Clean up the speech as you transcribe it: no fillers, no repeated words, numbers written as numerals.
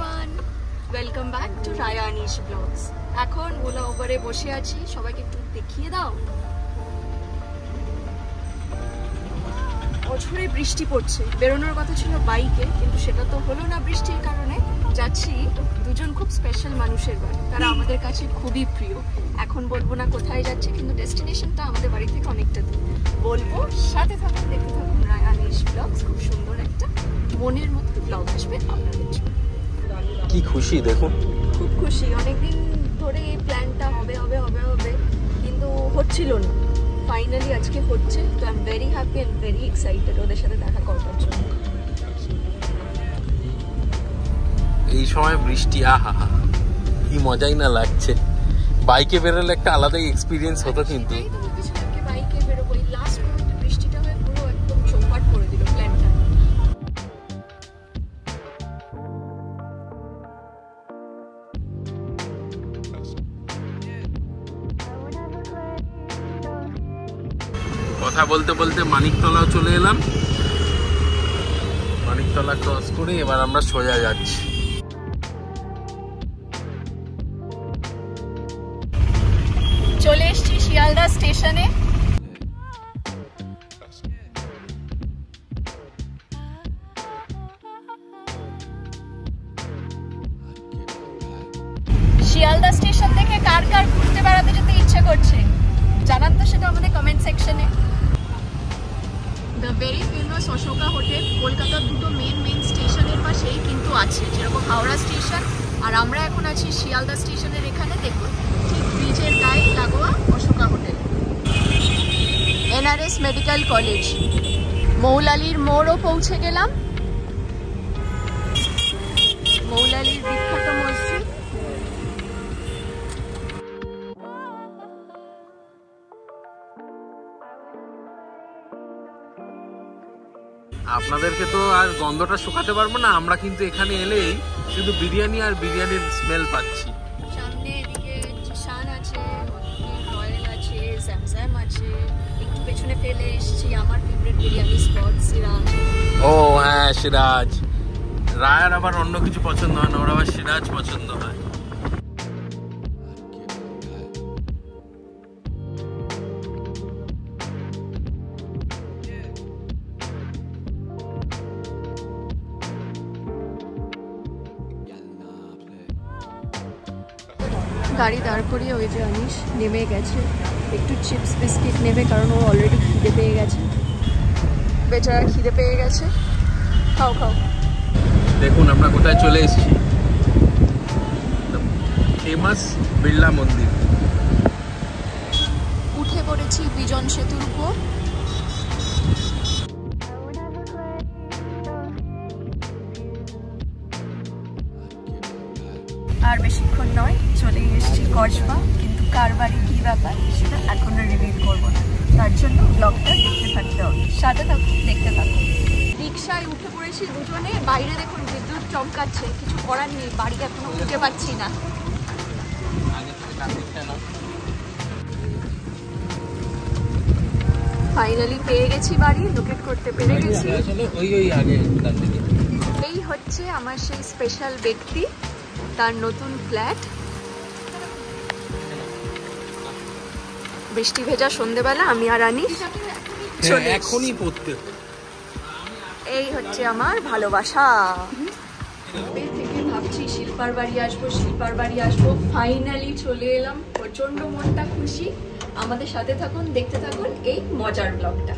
Everyone, welcome back to Raya Anish blogs. এখন ওলা ওভারে বসে আছি, সবাইকে একটু দেখিয়ে দাও। অঝরে বৃষ্টি পড়ছে, বেরোনোর কথা ছিল বাইকে, কিন্তু সেটা তো হলো না বৃষ্টির কারণে। যাচ্ছি দুজন খুব স্পেশাল মানুষের বাড়ি, তারা আমাদের কাছে খুবই প্রিয়। এখন বলবো না কোথায় যাচ্ছে, কিন্তু ডেস্টিনেশনটা আমাদের বাড়ি থেকে অনেকটা দূর। বলবো, সাথে থাকুন, দেখতে থাকুন রায়া আনিশ ব্লগস। খুব সুন্দর একটা মনের মতো ব্লগ আসবে আপনাদের জন্য। কি খুশি দেখুন, খুব খুশি। অনেকদিন ধরে এই প্ল্যানটা হবে হবে হবে হবে, কিন্তু হচ্ছিল না। ফাইনালি আজকে হচ্ছে, তো I am very happy and very excited ওদের সাথে দেখা করার জন্য। এই সময় বৃষ্টি, আহা হা, কি মজাই না লাগছে। বাইকে বেরোলে একটা আলাদাই এক্সপিরিয়েন্স হতো। কিন্তু বাইকে বেরোবো, এই লাস্ট মোমেন্টে বৃষ্টিটা হয়ে পুরো একদম চৌপাট করে দিল প্ল্যানটা। কথা বলতে বলতে মানিকতলাও চলে এলাম। মানিকতলা ক্রস করে এবার আমরা সোজা যাচ্ছি। চলে এসেছি শিয়ালদা স্টেশনে। শিয়ালদা স্টেশন থেকে কার কার ঘুরতে বেড়াতে যেতে ইচ্ছে করছে জানান তো সেটা আমাদের কমেন্ট সেকশনে। The very famous Ashoka hotel কলকাতার দুটো মেন স্টেশনের পাশেই কিন্তু আছে, যেরকম হাওড়া স্টেশন, আর আমরা এখন আছি শিয়ালদা স্টেশনের এখানে। দেখুন, ঠিক ব্রিজের গায়ে লাগোয়া Ashoka hotel. NRS medical college, মৌলালির মোড়ও পৌঁছে গেলাম। মৌলালির বিখ্যাত মসজিদ। আপনাদেরকে তো আর গন্ধটা শুকাতে পারবো না, আমরা কিন্তু এখানে এলেই শুধু বিরিয়ানি আর বিরিয়ানির স্মেল পাচ্ছি। সামনে এদিকে জিশান আছে, রয়্যাল আছে, স্যামস্যাম আছে। একটু পেছনে ফেলে এসেছি আমার ফেভারিট বিরিয়ানি স্পট সিরাজ। ও হ্যাঁ, সিরাজ। রায়ার আবার অন্য কিছু পছন্দ হয় না, ওর আবার সিরাজ পছন্দ হয়। গাড়ি দাঁড় করিয়ে ওই যে আনিস নেমে গেছে, একটু চিপস বিস্কিট নেবে, কারণ ও অলরেডি খিদে পেয়ে গেছে। বেচারা খিদে পেয়ে গেছে। খাও খাও। দেখুন আমরা কোথায় চলে এসেছি, ফেমাস বিড়লা মন্দির। উঠে পড়েছি বিজন সেতুর উপর। আর বেশিক্ষণ নয়, চলে এসেছি কসবা, কিন্তু কার বাড়ি কি ব্যাপার সেটা এখনো রিভিল করবো না। তার জন্য ব্লগটা দেখতে থাকতে হবে, সাথে থাকুন, দেখতে থাকুন। রিক্সায় উঠে পড়েছি দুজনে। বাইরে দেখুন বিদ্যুৎ চমকাচ্ছে, কিছু করার নেই, বাড়ি এখনো উঠতে পারছি না। ফাইনালি পেয়ে গেছি বাড়ি, লোকেট করতে পেরে গেছি। এই হচ্ছে আমার সেই স্পেশাল ব্যক্তি, তার নতুন ফ্ল্যাট। বৃষ্টি ভেজা সন্ধ্যেবেলা আমি আর আনিস এখনই পড়তে। এই হচ্ছে আমার ভালোবাসা। থেকে ভাবছি শিল্পার বাড়ি আসবো, শিল্পার বাড়ি আসবো। ফাইনালি চলে এলাম, প্রচন্ড মনটা খুশি। আমাদের সাথে থাকুন, দেখতে থাকুন এই মজার ব্লগটা।